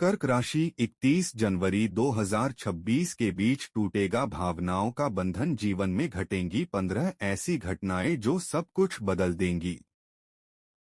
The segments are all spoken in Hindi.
कर्क राशि 31 जनवरी 2026 के बीच टूटेगा भावनाओं का बंधन। जीवन में घटेंगी 15 ऐसी घटनाएं जो सब कुछ बदल देंगी।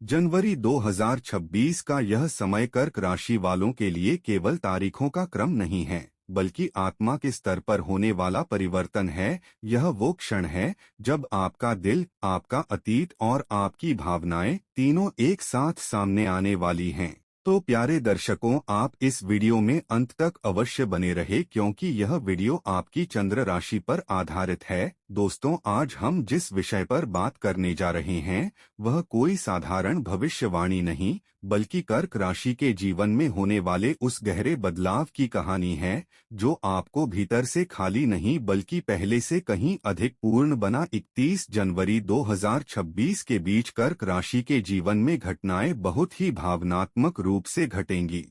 जनवरी 2026 का यह समय कर्क राशि वालों के लिए केवल तारीखों का क्रम नहीं है, बल्कि आत्मा के स्तर पर होने वाला परिवर्तन है। यह वो क्षण है जब आपका दिल, आपका अतीत और आपकी भावनाएं तीनों एक साथ सामने आने वाली हैं। तो प्यारे दर्शकों, आप इस वीडियो में अंत तक अवश्य बने रहे, क्योंकि यह वीडियो आपकी चंद्र राशि पर आधारित है। दोस्तों, आज हम जिस विषय पर बात करने जा रहे हैं वह कोई साधारण भविष्यवाणी नहीं, बल्कि कर्क राशि के जीवन में होने वाले उस गहरे बदलाव की कहानी है जो आपको भीतर से खाली नहीं बल्कि पहले से कहीं अधिक पूर्ण बना। 31 जनवरी 2026 के बीच कर्क राशि के जीवन में घटनाएं बहुत ही भावनात्मक रूप से घटेंगी।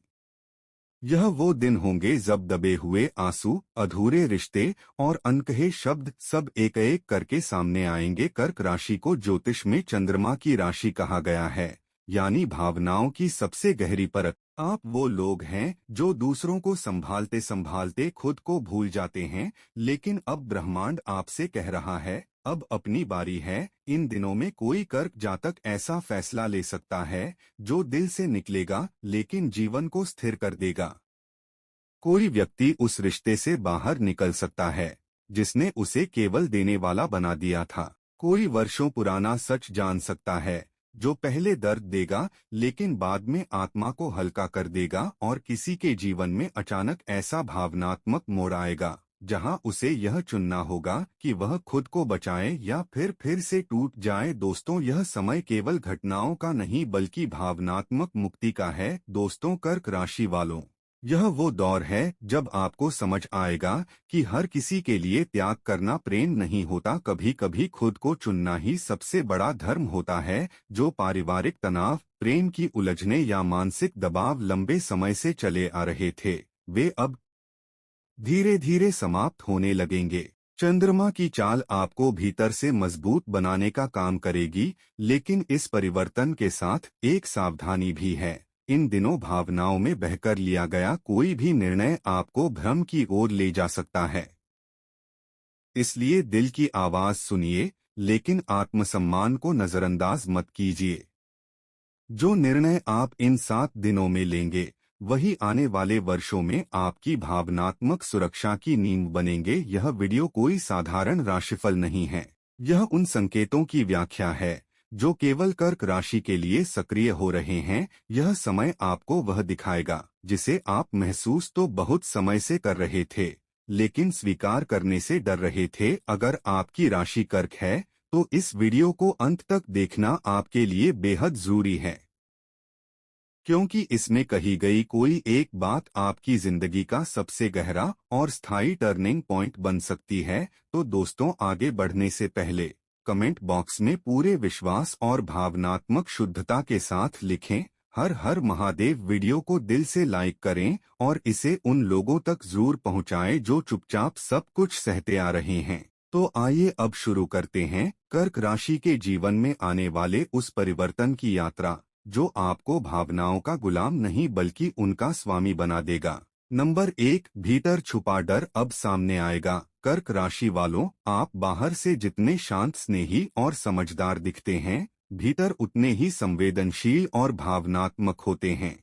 यह वो दिन होंगे जब दबे हुए आंसू, अधूरे रिश्ते और अनकहे शब्द सब एक एक करके सामने आएंगे। कर्क राशि को ज्योतिष में चंद्रमा की राशि कहा गया है, यानी भावनाओं की सबसे गहरी परत। आप वो लोग हैं जो दूसरों को संभालते संभालते खुद को भूल जाते हैं, लेकिन अब ब्रह्मांड आपसे कह रहा है, अब अपनी बारी है। इन दिनों में कोई कर्क जातक ऐसा फैसला ले सकता है जो दिल से निकलेगा लेकिन जीवन को स्थिर कर देगा। कोई व्यक्ति उस रिश्ते से बाहर निकल सकता है जिसने उसे केवल देने वाला बना दिया था। कोई वर्षों पुराना सच जान सकता है जो पहले दर्द देगा लेकिन बाद में आत्मा को हल्का कर देगा। और किसी के जीवन में अचानक ऐसा भावनात्मक मोड़ आएगा जहां उसे यह चुनना होगा कि वह खुद को बचाए या फिर से टूट जाए। दोस्तों, यह समय केवल घटनाओं का नहीं बल्कि भावनात्मक मुक्ति का है। दोस्तों, कर्क राशि वालों, यह वो दौर है जब आपको समझ आएगा कि हर किसी के लिए त्याग करना प्रेम नहीं होता। कभी कभी खुद को चुनना ही सबसे बड़ा धर्म होता है। जो पारिवारिक तनाव, प्रेम की उलझने या मानसिक दबाव लंबे समय से चले आ रहे थे, वे अब धीरे धीरे समाप्त होने लगेंगे। चंद्रमा की चाल आपको भीतर से मजबूत बनाने का काम करेगी, लेकिन इस परिवर्तन के साथ एक सावधानी भी है। इन दिनों भावनाओं में बहकर लिया गया कोई भी निर्णय आपको भ्रम की ओर ले जा सकता है। इसलिए दिल की आवाज सुनिए, लेकिन आत्मसम्मान को नजरअंदाज मत कीजिए। जो निर्णय आप इन 7 दिनों में लेंगे वही आने वाले वर्षों में आपकी भावनात्मक सुरक्षा की नींव बनेंगे। यह वीडियो कोई साधारण राशिफल नहीं है, यह उन संकेतों की व्याख्या है जो केवल कर्क राशि के लिए सक्रिय हो रहे हैं। यह समय आपको वह दिखाएगा जिसे आप महसूस तो बहुत समय से कर रहे थे, लेकिन स्वीकार करने से डर रहे थे। अगर आपकी राशि कर्क है तो इस वीडियो को अंत तक देखना आपके लिए बेहद जरूरी है, क्योंकि इसमें कही गई कोई एक बात आपकी जिंदगी का सबसे गहरा और स्थायी टर्निंग पॉइंट बन सकती है। तो दोस्तों, आगे बढ़ने से पहले कमेंट बॉक्स में पूरे विश्वास और भावनात्मक शुद्धता के साथ लिखें, हर हर महादेव। वीडियो को दिल से लाइक करें और इसे उन लोगों तक जरूर पहुंचाएं जो चुपचाप सब कुछ सहते आ रहे हैं। तो आइए अब शुरू करते हैं कर्क राशि के जीवन में आने वाले उस परिवर्तन की यात्रा जो आपको भावनाओं का गुलाम नहीं बल्कि उनका स्वामी बना देगा। नंबर 1, भीतर छुपा डर अब सामने आएगा। कर्क राशि वालों, आप बाहर से जितने शांत, स्नेही और समझदार दिखते हैं, भीतर उतने ही संवेदनशील और भावनात्मक होते हैं।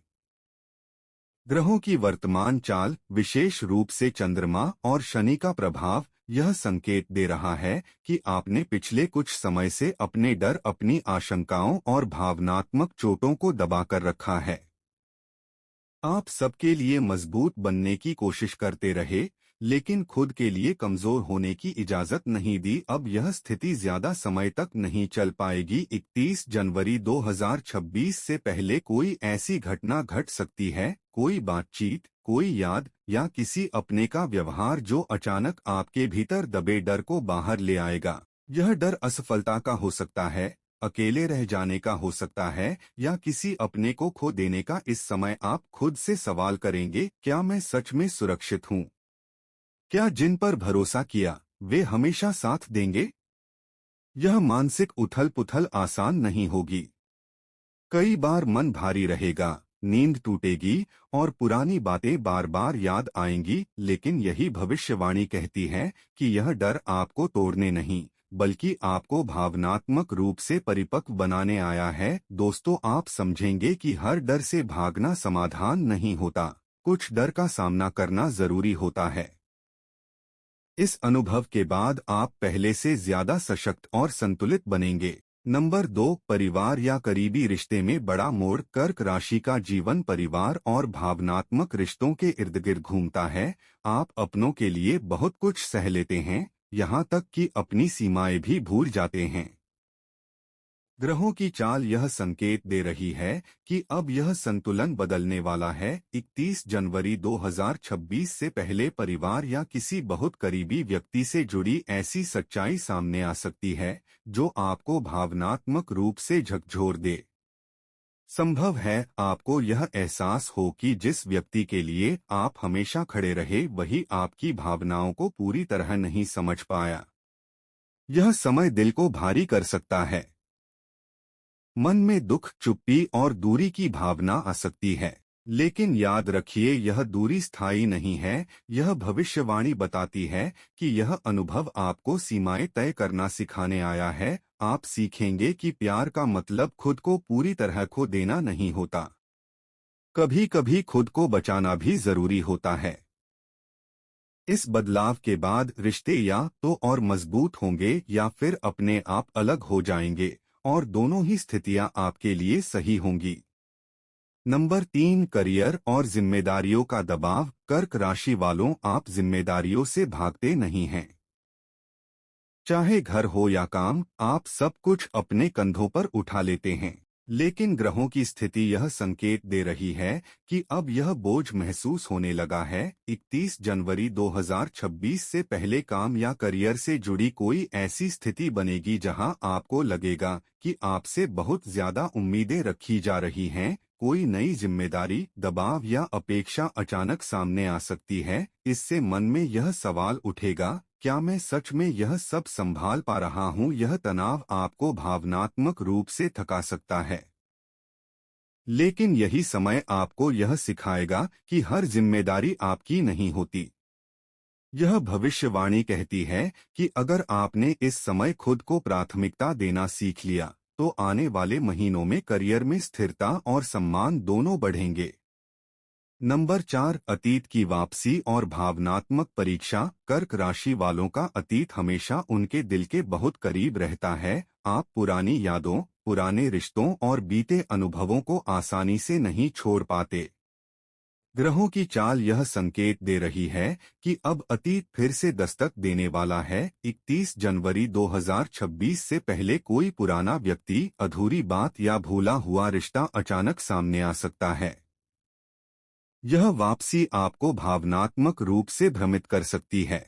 ग्रहों की वर्तमान चाल, विशेष रूप से चंद्रमा और शनि का प्रभाव, यह संकेत दे रहा है कि आपने पिछले कुछ समय से अपने डर, अपनी आशंकाओं और भावनात्मक चोटों को दबाकर रखा है। आप सबके लिए मजबूत बनने की कोशिश करते रहे, लेकिन खुद के लिए कमजोर होने की इजाजत नहीं दी। अब यह स्थिति ज्यादा समय तक नहीं चल पाएगी। 31 जनवरी 2026 से पहले कोई ऐसी घटना घट सकती है, कोई बातचीत, कोई याद या किसी अपने का व्यवहार जो अचानक आपके भीतर दबे डर को बाहर ले आएगा। यह डर असफलता का हो सकता है, अकेले रह जाने का हो सकता है या किसी अपने को खो देने का। इस समय आप खुद से सवाल करेंगे, क्या मैं सच में सुरक्षित हूँ? क्या जिन पर भरोसा किया वे हमेशा साथ देंगे? यह मानसिक उथल पुथल आसान नहीं होगी। कई बार मन भारी रहेगा, नींद टूटेगी और पुरानी बातें बार बार याद आएंगी। लेकिन यही भविष्यवाणी कहती है कि यह डर आपको तोड़ने नहीं बल्कि आपको भावनात्मक रूप से परिपक्व बनाने आया है। दोस्तों, आप समझेंगे कि हर डर से भागना समाधान नहीं होता, कुछ डर का सामना करना जरूरी होता है। इस अनुभव के बाद आप पहले से ज्यादा सशक्त और संतुलित बनेंगे। नंबर 2, परिवार या करीबी रिश्ते में बड़ा मोड़। कर्क राशि का जीवन परिवार और भावनात्मक रिश्तों के इर्द गिर्द घूमता है। आप अपनों के लिए बहुत कुछ सह लेते हैं, यहाँ तक कि अपनी सीमाएं भी भूल जाते हैं। ग्रहों की चाल यह संकेत दे रही है कि अब यह संतुलन बदलने वाला है। 31 जनवरी 2026 से पहले परिवार या किसी बहुत करीबी व्यक्ति से जुड़ी ऐसी सच्चाई सामने आ सकती है जो आपको भावनात्मक रूप से झकझोर दे। संभव है आपको यह एहसास हो कि जिस व्यक्ति के लिए आप हमेशा खड़े रहे वही आपकी भावनाओं को पूरी तरह नहीं समझ पाया। यह समय दिल को भारी कर सकता है। मन में दुख, चुप्पी और दूरी की भावना आ सकती है। लेकिन याद रखिए, यह दूरी स्थायी नहीं है। यह भविष्यवाणी बताती है कि यह अनुभव आपको सीमाएं तय करना सिखाने आया है। आप सीखेंगे कि प्यार का मतलब खुद को पूरी तरह खो देना नहीं होता। कभी कभी खुद को बचाना भी जरूरी होता है। इस बदलाव के बाद रिश्ते या तो और मजबूत होंगे या फिर अपने आप अलग हो जाएंगे, और दोनों ही स्थितियां आपके लिए सही होंगी। नंबर 3, करियर और जिम्मेदारियों का दबाव। कर्क राशि वालों, आप जिम्मेदारियों से भागते नहीं हैं। चाहे घर हो या काम, आप सब कुछ अपने कंधों पर उठा लेते हैं। लेकिन ग्रहों की स्थिति यह संकेत दे रही है कि अब यह बोझ महसूस होने लगा है। 31 जनवरी 2026 से पहले काम या करियर से जुड़ी कोई ऐसी स्थिति बनेगी जहां आपको लगेगा कि आपसे बहुत ज्यादा उम्मीदें रखी जा रही हैं। कोई नई जिम्मेदारी, दबाव या अपेक्षा अचानक सामने आ सकती है। इससे मन में यह सवाल उठेगा, क्या मैं सच में यह सब संभाल पा रहा हूँ? यह तनाव आपको भावनात्मक रूप से थका सकता है। लेकिन यही समय आपको यह सिखाएगा कि हर जिम्मेदारी आपकी नहीं होती। यह भविष्यवाणी कहती है कि अगर आपने इस समय खुद को प्राथमिकता देना सीख लिया, तो आने वाले महीनों में करियर में स्थिरता और सम्मान दोनों बढ़ेंगे। नंबर 4, अतीत की वापसी और भावनात्मक परीक्षा। कर्क राशि वालों का अतीत हमेशा उनके दिल के बहुत करीब रहता है। आप पुरानी यादों, पुराने रिश्तों और बीते अनुभवों को आसानी से नहीं छोड़ पाते। ग्रहों की चाल यह संकेत दे रही है कि अब अतीत फिर से दस्तक देने वाला है। 31 जनवरी 2026 से पहले कोई पुराना व्यक्ति, अधूरी बात या भूला हुआ रिश्ता अचानक सामने आ सकता है। यह वापसी आपको भावनात्मक रूप से भ्रमित कर सकती है।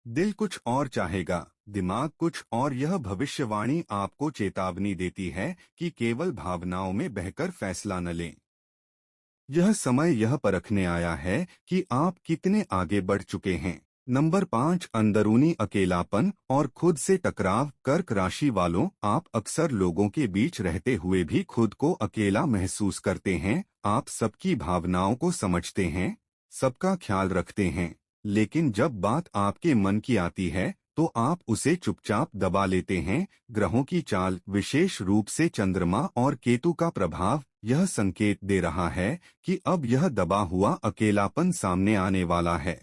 दिल कुछ और चाहेगा, दिमाग कुछ और। यह भविष्यवाणी आपको चेतावनी देती है कि केवल भावनाओं में बहकर फैसला न लें। यह समय यह परखने आया है कि आप कितने आगे बढ़ चुके हैं। नंबर 5, अंदरूनी अकेलापन और खुद से टकराव। कर्क राशि वालों, आप अक्सर लोगों के बीच रहते हुए भी खुद को अकेला महसूस करते हैं। आप सबकी भावनाओं को समझते हैं, सबका ख्याल रखते हैं, लेकिन जब बात आपके मन की आती है तो आप उसे चुपचाप दबा लेते हैं। ग्रहों की चाल, विशेष रूप से चंद्रमा और केतु का प्रभाव, यह संकेत दे रहा है कि अब यह दबा हुआ अकेलापन सामने आने वाला है।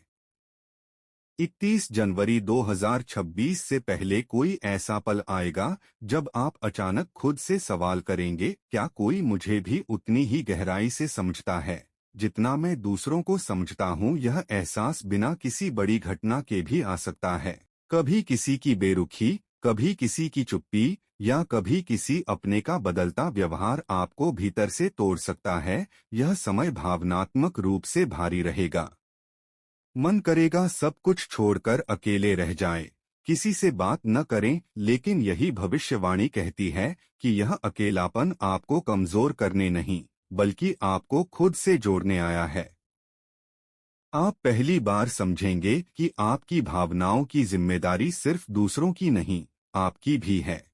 31 जनवरी 2026 से पहले कोई ऐसा पल आएगा जब आप अचानक खुद से सवाल करेंगे, क्या कोई मुझे भी उतनी ही गहराई से समझता है जितना मैं दूसरों को समझता हूँ? यह एहसास बिना किसी बड़ी घटना के भी आ सकता है। कभी किसी की बेरुखी, कभी किसी की चुप्पी, या कभी किसी अपने का बदलता व्यवहार आपको भीतर से तोड़ सकता है। यह समय भावनात्मक रूप से भारी रहेगा। मन करेगा सब कुछ छोड़कर अकेले रह जाएं, किसी से बात न करें। लेकिन यही भविष्यवाणी कहती है कि यह अकेलापन आपको कमजोर करने नहीं, बल्कि आपको खुद से जोड़ने आया है। आप पहली बार समझेंगे कि आपकी भावनाओं की जिम्मेदारी सिर्फ दूसरों की नहीं, आपकी भी है।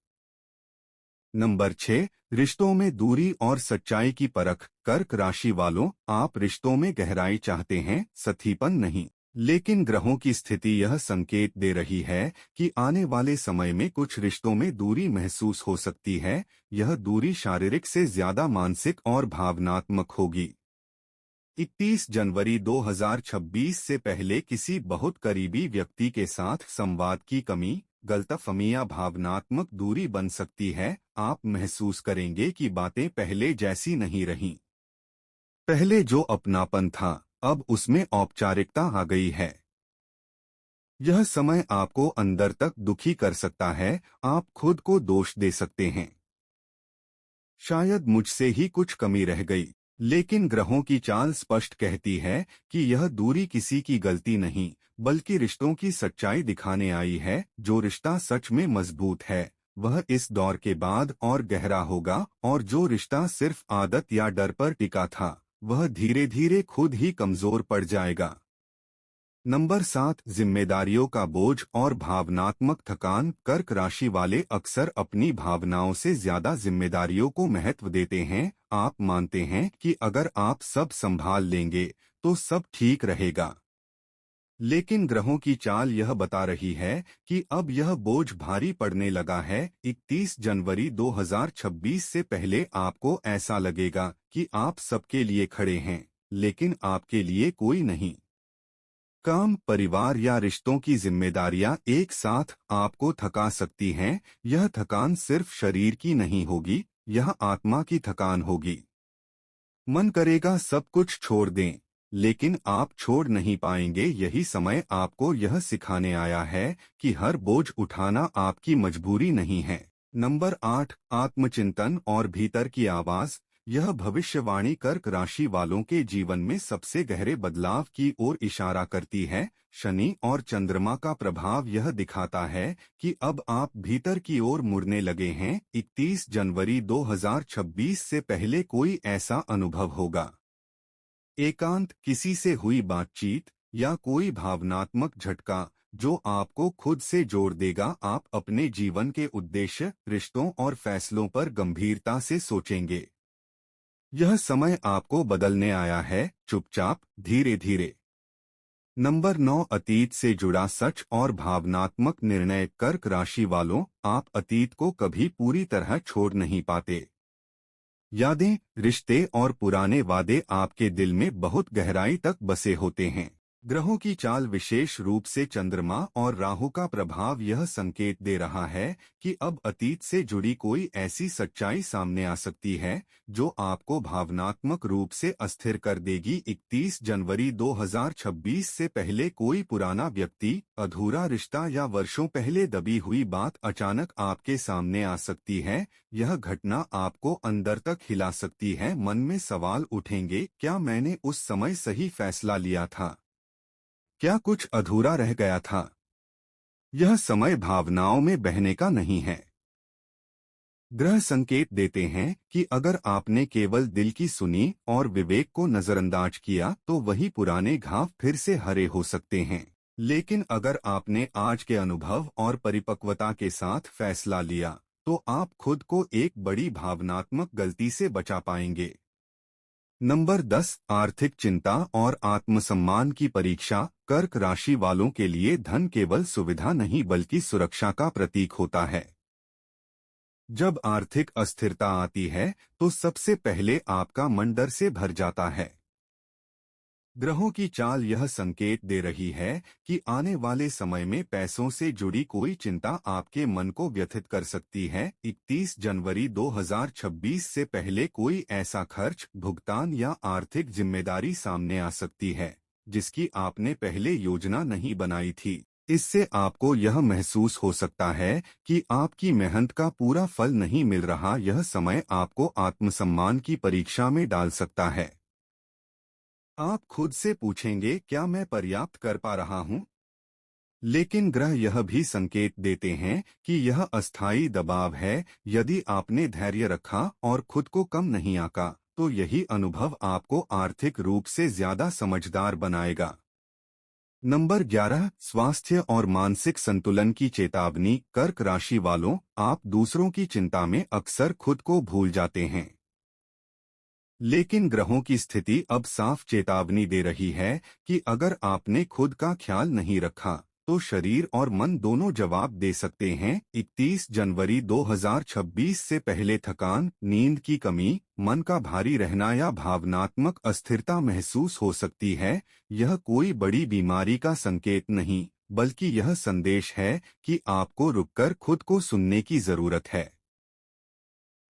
नंबर 6, रिश्तों में दूरी और सच्चाई की परख। कर्क राशि वालों, आप रिश्तों में गहराई चाहते हैं, सतीपन नहीं। लेकिन ग्रहों की स्थिति यह संकेत दे रही है कि आने वाले समय में कुछ रिश्तों में दूरी महसूस हो सकती है। यह दूरी शारीरिक से ज्यादा मानसिक और भावनात्मक होगी। 31 जनवरी 2026 से पहले किसी बहुत करीबी व्यक्ति के साथ संवाद की कमी, गलतफहमी या भावनात्मक दूरी बन सकती है। आप महसूस करेंगे कि बातें पहले जैसी नहीं रहीं। पहले जो अपनापन था, अब उसमें औपचारिकता आ गई है। यह समय आपको अंदर तक दुखी कर सकता है। आप खुद को दोष दे सकते हैं, शायद मुझसे ही कुछ कमी रह गई। लेकिन ग्रहों की चाल स्पष्ट कहती है कि यह दूरी किसी की गलती नहीं, बल्कि रिश्तों की सच्चाई दिखाने आई है। जो रिश्ता सच में मजबूत है, वह इस दौर के बाद और गहरा होगा, और जो रिश्ता सिर्फ आदत या डर पर टिका था, वह धीरे धीरे खुद ही कमजोर पड़ जाएगा। नंबर 7, जिम्मेदारियों का बोझ और भावनात्मक थकान। कर्क राशि वाले अक्सर अपनी भावनाओं से ज्यादा जिम्मेदारियों को महत्व देते हैं। आप मानते हैं कि अगर आप सब संभाल लेंगे तो सब ठीक रहेगा। लेकिन ग्रहों की चाल यह बता रही है कि अब यह बोझ भारी पड़ने लगा है। 31 जनवरी 2026 से पहले आपको ऐसा लगेगा कि आप सबके लिए खड़े हैं, लेकिन आपके लिए कोई नहीं। काम, परिवार या रिश्तों की जिम्मेदारियां एक साथ आपको थका सकती हैं। यह थकान सिर्फ शरीर की नहीं होगी, यह आत्मा की थकान होगी। मन करेगा सब कुछ छोड़ दें, लेकिन आप छोड़ नहीं पाएंगे। यही समय आपको यह सिखाने आया है कि हर बोझ उठाना आपकी मजबूरी नहीं है। नंबर 8, आत्मचिंतन और भीतर की आवाज। यह भविष्यवाणी कर्क राशि वालों के जीवन में सबसे गहरे बदलाव की ओर इशारा करती है। शनि और चंद्रमा का प्रभाव यह दिखाता है कि अब आप भीतर की ओर मुड़ने लगे हैं। 31 जनवरी 2026 से पहले कोई ऐसा अनुभव होगा, एकांत, किसी से हुई बातचीत या कोई भावनात्मक झटका जो आपको खुद से जोड़ देगा। आप अपने जीवन के उद्देश्य, रिश्तों और फैसलों पर गंभीरता से सोचेंगे। यह समय आपको बदलने आया है, चुपचाप, धीरे धीरे। नंबर 9, अतीत से जुड़ा सच और भावनात्मक निर्णय। कर्क राशि वालों, आप अतीत को कभी पूरी तरह छोड़ नहीं पाते। यादें, रिश्ते और पुराने वादे आपके दिल में बहुत गहराई तक बसे होते हैं। ग्रहों की चाल, विशेष रूप से चंद्रमा और राहु का प्रभाव, यह संकेत दे रहा है कि अब अतीत से जुड़ी कोई ऐसी सच्चाई सामने आ सकती है जो आपको भावनात्मक रूप से अस्थिर कर देगी। 31 जनवरी 2026 से पहले कोई पुराना व्यक्ति, अधूरा रिश्ता या वर्षों पहले दबी हुई बात अचानक आपके सामने आ सकती है। यह घटना आपको अंदर तक हिला सकती है। मन में सवाल उठेंगे, क्या मैंने उस समय सही फैसला लिया था? क्या कुछ अधूरा रह गया था? यह समय भावनाओं में बहने का नहीं है। ग्रह संकेत देते हैं कि अगर आपने केवल दिल की सुनी और विवेक को नजरअंदाज किया तो वही पुराने घाव फिर से हरे हो सकते हैं। लेकिन अगर आपने आज के अनुभव और परिपक्वता के साथ फैसला लिया तो आप खुद को एक बड़ी भावनात्मक गलती से बचा पाएंगे। नंबर 10, आर्थिक चिंता और आत्मसम्मान की परीक्षा। कर्क राशि वालों के लिए धन केवल सुविधा नहीं बल्कि सुरक्षा का प्रतीक होता है। जब आर्थिक अस्थिरता आती है तो सबसे पहले आपका मन डर से भर जाता है। ग्रहों की चाल यह संकेत दे रही है कि आने वाले समय में पैसों से जुड़ी कोई चिंता आपके मन को व्यथित कर सकती है। 31 जनवरी 2026 से पहले कोई ऐसा खर्च, भुगतान या आर्थिक जिम्मेदारी सामने आ सकती है जिसकी आपने पहले योजना नहीं बनाई थी। इससे आपको यह महसूस हो सकता है कि आपकी मेहनत का पूरा फल नहीं मिल रहा। यह समय आपको आत्मसम्मान की परीक्षा में डाल सकता है। आप खुद से पूछेंगे, क्या मैं पर्याप्त कर पा रहा हूं? लेकिन ग्रह यह भी संकेत देते हैं कि यह अस्थायी दबाव है। यदि आपने धैर्य रखा और खुद को कम नहीं आंका, तो यही अनुभव आपको आर्थिक रूप से ज्यादा समझदार बनाएगा। नंबर 11, स्वास्थ्य और मानसिक संतुलन की चेतावनी। कर्क राशि वालों, आप दूसरों की चिंता में अक्सर खुद को भूल जाते हैं, लेकिन ग्रहों की स्थिति अब साफ चेतावनी दे रही है कि अगर आपने खुद का ख्याल नहीं रखा तो शरीर और मन दोनों जवाब दे सकते हैं। 31 जनवरी 2026 से पहले थकान, नींद की कमी, मन का भारी रहना या भावनात्मक अस्थिरता महसूस हो सकती है। यह कोई बड़ी बीमारी का संकेत नहीं, बल्कि यह संदेश है कि आपको रुककर खुद को सुनने की जरूरत है।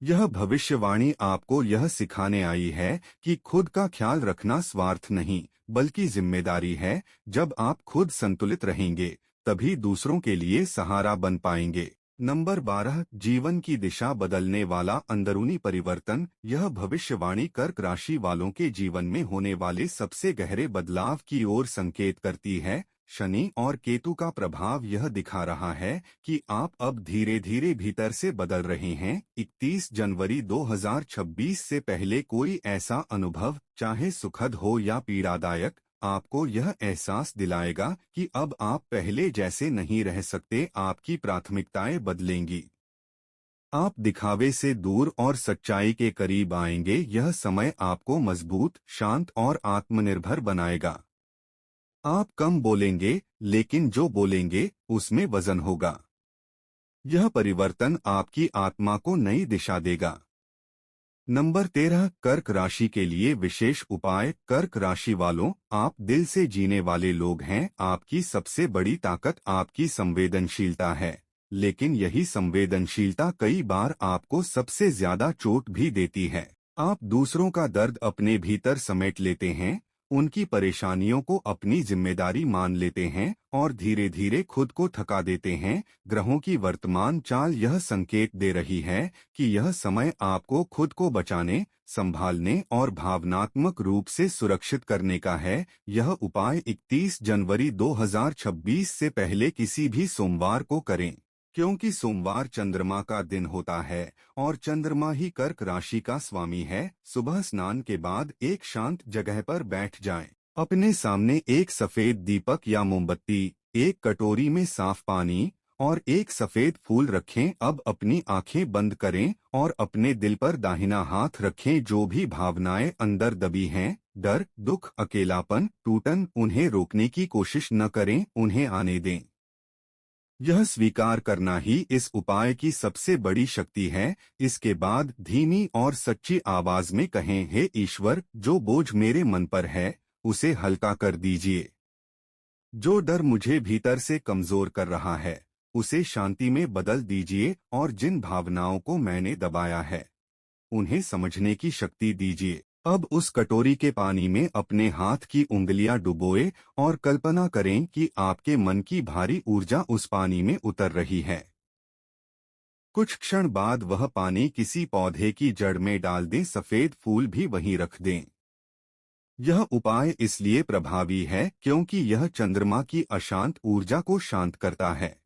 यह भविष्यवाणी आपको यह सिखाने आई है कि खुद का ख्याल रखना स्वार्थ नहीं, बल्कि जिम्मेदारी है। जब आप खुद संतुलित रहेंगे, तभी दूसरों के लिए सहारा बन पाएंगे। नंबर 12, जीवन की दिशा बदलने वाला अंदरूनी परिवर्तन। यह भविष्यवाणी कर्क राशि वालों के जीवन में होने वाले सबसे गहरे बदलाव की ओर संकेत करती है। शनि और केतु का प्रभाव यह दिखा रहा है कि आप अब धीरे धीरे भीतर से बदल रहे हैं। 31 जनवरी 2026 से पहले कोई ऐसा अनुभव, चाहे सुखद हो या पीड़ादायक, आपको यह एहसास दिलाएगा कि अब आप पहले जैसे नहीं रह सकते। आपकी प्राथमिकताएं बदलेंगी। आप दिखावे से दूर और सच्चाई के करीब आएंगे। यह समय आपको मजबूत, शांत और आत्मनिर्भर बनाएगा। आप कम बोलेंगे, लेकिन जो बोलेंगे उसमें वजन होगा। यह परिवर्तन आपकी आत्मा को नई दिशा देगा। नंबर 13, कर्क राशि के लिए विशेष उपाय। कर्क राशि वालों, आप दिल से जीने वाले लोग हैं। आपकी सबसे बड़ी ताकत आपकी संवेदनशीलता है, लेकिन यही संवेदनशीलता कई बार आपको सबसे ज्यादा चोट भी देती है। आप दूसरों का दर्द अपने भीतर समेट लेते हैं, उनकी परेशानियों को अपनी जिम्मेदारी मान लेते हैं और धीरे धीरे खुद को थका देते हैं। ग्रहों की वर्तमान चाल यह संकेत दे रही है कि यह समय आपको खुद को बचाने, संभालने और भावनात्मक रूप से सुरक्षित करने का है। यह उपाय 31 जनवरी 2026 से पहले किसी भी सोमवार को करें, क्योंकि सोमवार चंद्रमा का दिन होता है और चंद्रमा ही कर्क राशि का स्वामी है। सुबह स्नान के बाद एक शांत जगह पर बैठ जाएं। अपने सामने एक सफेद दीपक या मोमबत्ती, एक कटोरी में साफ पानी और एक सफेद फूल रखें। अब अपनी आंखें बंद करें और अपने दिल पर दाहिना हाथ रखें। जो भी भावनाएं अंदर दबी हैं, डर, दुख, अकेलापन, टूटन, उन्हें रोकने की कोशिश न करें, उन्हें आने दें। यह स्वीकार करना ही इस उपाय की सबसे बड़ी शक्ति है। इसके बाद धीमी और सच्ची आवाज में कहें, हे ईश्वर, जो बोझ मेरे मन पर है उसे हल्का कर दीजिए। जो डर मुझे भीतर से कमजोर कर रहा है उसे शांति में बदल दीजिए, और जिन भावनाओं को मैंने दबाया है उन्हें समझने की शक्ति दीजिए। अब उस कटोरी के पानी में अपने हाथ की उंगलियां डुबोए और कल्पना करें कि आपके मन की भारी ऊर्जा उस पानी में उतर रही है। कुछ क्षण बाद वह पानी किसी पौधे की जड़ में डाल दें, सफेद फूल भी वहीं रख दें। यह उपाय इसलिए प्रभावी है क्योंकि यह चंद्रमा की अशांत ऊर्जा को शांत करता है।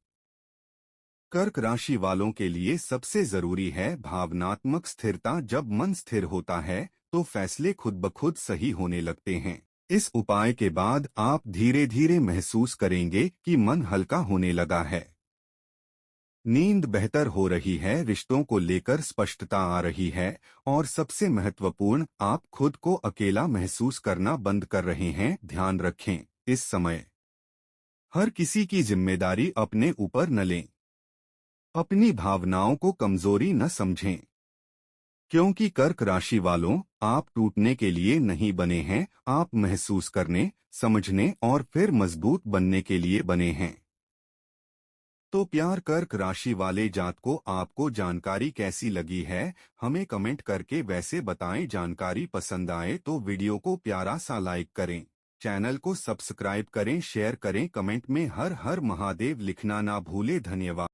कर्क राशि वालों के लिए सबसे जरूरी है भावनात्मक स्थिरता। जब मन स्थिर होता है तो फैसले खुद ब खुद सही होने लगते हैं। इस उपाय के बाद आप धीरे धीरे महसूस करेंगे कि मन हल्का होने लगा है, नींद बेहतर हो रही है, रिश्तों को लेकर स्पष्टता आ रही है और सबसे महत्वपूर्ण, आप खुद को अकेला महसूस करना बंद कर रहे हैं। ध्यान रखें, इस समय हर किसी की जिम्मेदारी अपने ऊपर न लें। अपनी भावनाओं को कमजोरी न समझें, क्योंकि कर्क राशि वालों, आप टूटने के लिए नहीं बने हैं, आप महसूस करने, समझने और फिर मजबूत बनने के लिए बने हैं। तो प्यार कर्क राशि वाले जात को आपको जानकारी कैसी लगी है, हमें कमेंट करके वैसे बताएं। जानकारी पसंद आए तो वीडियो को प्यारा सा लाइक करें, चैनल को सब्सक्राइब करें, शेयर करें, कमेंट में हर हर महादेव लिखना ना भूले। धन्यवाद।